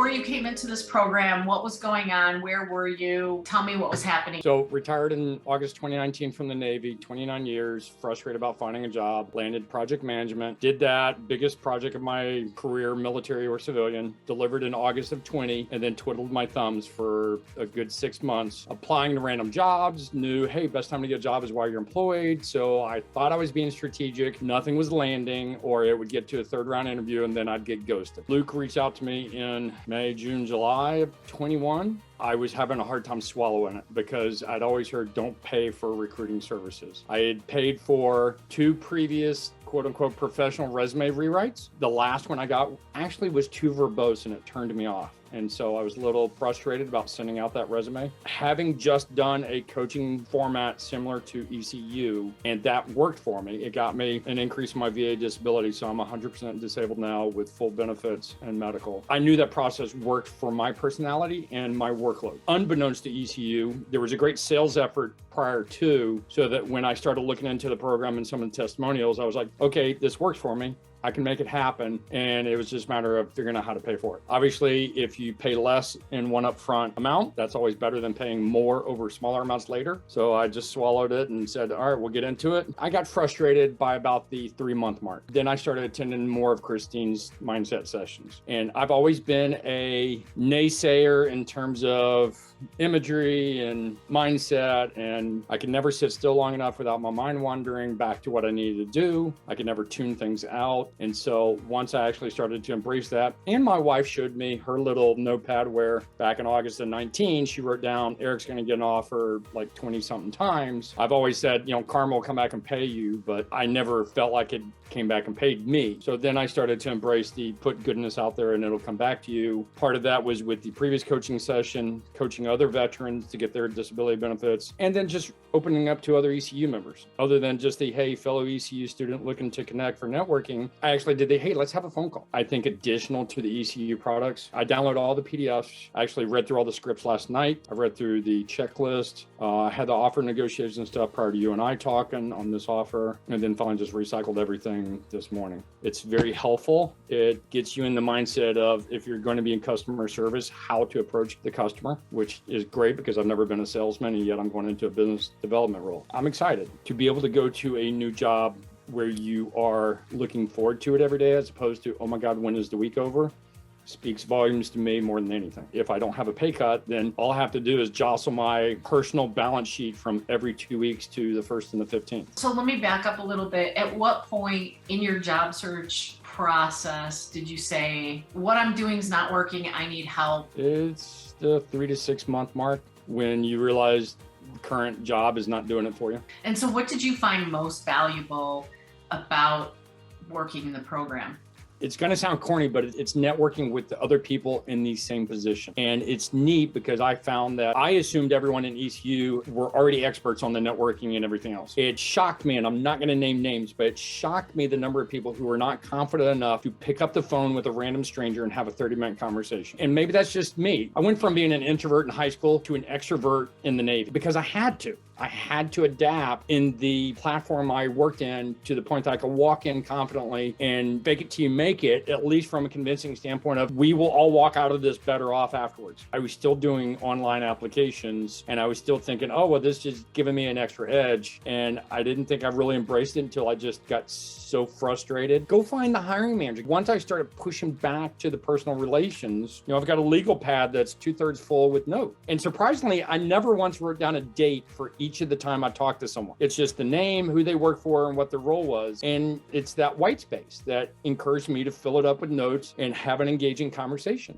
before you came into this program, what was going on? Where were you? Tell me what was happening. So retired in August 2019 from the Navy, 29 years, frustrated about finding a job, landed project management, did that, biggest project of my career, military or civilian, delivered in August of 20, and then twiddled my thumbs for a good 6 months, applying to random jobs, knew, hey, best time to get a job is while you're employed. So I thought I was being strategic, nothing was landing, or it would get to a third round interview and then I'd get ghosted. Luke reached out to me in May, June, July of 21. I was having a hard time swallowing it because I'd always heard don't pay for recruiting services. I had paid for 2 previous quote unquote professional resume rewrites. The last one I got actually was too verbose and it turned me off. And so I was a little frustrated about sending out that resume. Having just done a coaching format similar to ECU, and that worked for me. It got me an increase in my VA disability. So I'm 100% disabled now with full benefits and medical. I knew that process worked for my personality and my workload. Unbeknownst to ECU, there was a great sales effort prior to, so that when I started looking into the program and some of the testimonials, I was like, okay, this works for me. I can make it happen. And it was just a matter of figuring out how to pay for it. Obviously, if you pay less in one upfront amount, that's always better than paying more over smaller amounts later. So I just swallowed it and said, all right, we'll get into it. I got frustrated by about the 3-month mark. Then I started attending more of Kristina's mindset sessions. And I've always been a naysayer in terms of imagery and mindset, and I could never sit still long enough without my mind wandering back to what I needed to do. I could never tune things out. And so once I actually started to embrace that, and my wife showed me her little notepad where back in August of 19, she wrote down, Eric's going to get an offer like 20 something times. I've always said, karma will come back and pay you, but I never felt like it came back and paid me. So then I started to embrace the put goodness out there and it'll come back to you. Part of that was with the previous coaching session, coaching other veterans to get their disability benefits, and then just opening up to other ECU members. Other than just the, hey, fellow ECU student looking to connect for networking, I actually did the, hey, let's have a phone call. I think additional to the ECU products, I downloaded all the PDFs. I actually read through all the scripts last night. I read through the checklist. I had the offer negotiations and stuff prior to you and I talking on this offer, and then finally just recycled everything this morning. It's very helpful. It gets you in the mindset of, if you're going to be in customer service, how to approach the customer, which is great because I've never been a salesman and yet I'm going into a business development role. I'm excited to be able to go to a new job where you are looking forward to it every day, as opposed to, oh my God, when is the week over? Speaks volumes to me more than anything. If I don't have a pay cut, then all I have to do is jostle my personal balance sheet from every 2 weeks to the 1st and the 15th. So let me back up a little bit. At what point in your job search process did you say, what I'm doing is not working, I need help? It's the 3 to 6 month mark when you realize the current job is not doing it for you. And so what did you find most valuable about working in the program? It's going to sound corny, but it's networking with the other people in the same position. And it's neat because I found that I assumed everyone in ECU were already experts on the networking and everything else. It shocked me, and I'm not going to name names, but it shocked me the number of people who were not confident enough to pick up the phone with a random stranger and have a 30-minute conversation. And maybe that's just me. I went from being an introvert in high school to an extrovert in the Navy because I had to. I had to adapt in the platform I worked in to the point that I could walk in confidently and fake it till you make it, at least from a convincing standpoint of, we will all walk out of this better off afterwards. I was still doing online applications and I was still thinking, oh, well, this is giving me an extra edge. And I didn't think I really embraced it until I just got so frustrated. Go find the hiring manager. Once I started pushing back to the personal relations, I've got a legal pad that's 2/3 full with notes. And surprisingly, I never once wrote down a date for each of the time I talked to someone. It's just the name, who they work for, and what their role was. And it's that white space that encouraged me to fill it up with notes and have an engaging conversation.